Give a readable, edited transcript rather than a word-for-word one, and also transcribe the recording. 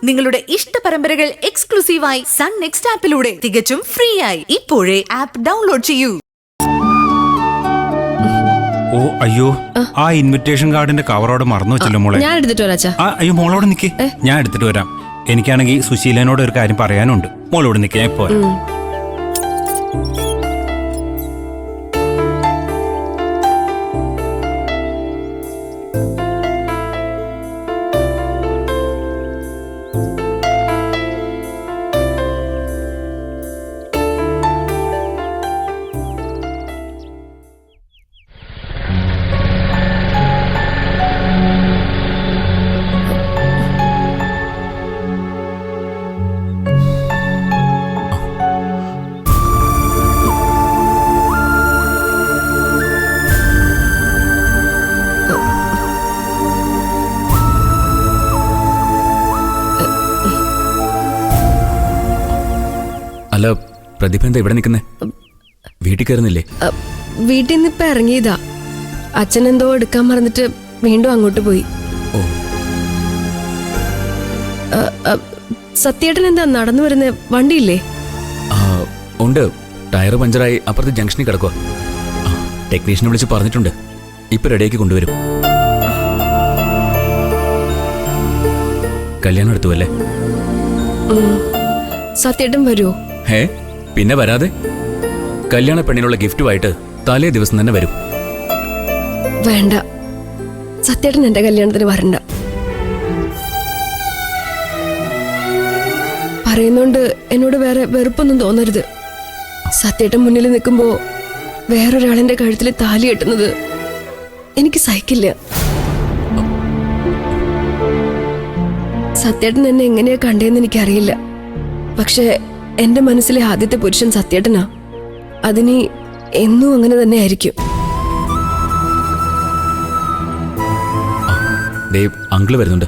നിങ്ങളുടെ ഇഷ്ട പരമ്പരകൾ എക്സ്ക്ലൂസീവായി സൺ നെക്സ്റ്റ് ആപ്പിലൂടെ തികച്ചും ഫ്രീ ആയി ഇപ്പോഴേ ആപ്പ് ഡൗൺലോഡ് ചെയ്യൂ. ഓ അയ്യോ, ആ ഇൻവിറ്റേഷൻ കാർഡിന്റെ കവറോട് മറന്നു വെച്ചല്ലോ മോളെ. ഞാൻ എടുത്തിട്ട് വരാം. അയ്യോ മോളോട് നിക്കേ, ഞാൻ എടുത്തിട്ട് വരാം. എനിക്കാണെങ്കിൽ സുശീലനോട് ഒരു കാര്യം പറയാനുണ്ട്. മോളോട് നിക്കേ, ഞാൻ പോരാ. അല്ല, പ്രതിഭ എന്താ ഇവിടെ നിൽക്കുന്നേ? വീട്ടിൽ കയറുന്നില്ലേ? വീട്ടിൽ നിന്ന് ഇപ്പൊ ഇറങ്ങിയതാ. അച്ഛൻ എന്തോ എടുക്കാൻ മറന്നിട്ട് വീണ്ടും അങ്ങോട്ട് പോയി. ഓ, സത്യേട്ടൻ എന്താ നടന്നു വരുന്ന? വണ്ടിയില്ലേ? ഉണ്ട്. ടയർ പഞ്ചറായി അപ്പുറത്ത് ജംഗ്ഷനിൽ കിടക്കുക. ടെക്നീഷ്യനെ വിളിച്ച് പറഞ്ഞിട്ടുണ്ട്. ഇപ്പൊ റെഡിയാക്കി കൊണ്ടുവരും. കല്യാണം എടുത്തു അല്ലേ? സത്യേട്ടൻ വരുമോ? ഹേ, പിന്നെ വരാതെ. കല്യാണ പെണ്ണിനുള്ള ഗിഫ്റ്റുമായിട്ട് തലേ ദിവസം തന്നെ വരും. വേണ്ട, സത്യേട്ടൻ എന്റെ കല്യാണത്തിന് വരണ്ട. പറയുന്നോണ്ട് എന്നോട് വേറെ വെറുപ്പൊന്നും തോന്നരുത്. സത്യേട്ടൻ മുന്നിൽ നിൽക്കുമ്പോ വേറൊരാളിന്റെ കഴുത്തിൽ താലി കെട്ടുന്നത് എനിക്ക് സഹിക്കില്ല. സത്യേട്ടൻ എന്നെ എങ്ങനെയാ കണ്ടേന്ന് എനിക്കറിയില്ല. പക്ഷെ എന്റെ മനസ്സിലെ ആദ്യത്തെ പുരുഷൻ സത്യേട്ടനാ. അതിനി എന്നും അങ്ങനെ തന്നെ ആയിരിക്കും. അങ്കിള് വരുന്നുണ്ട്.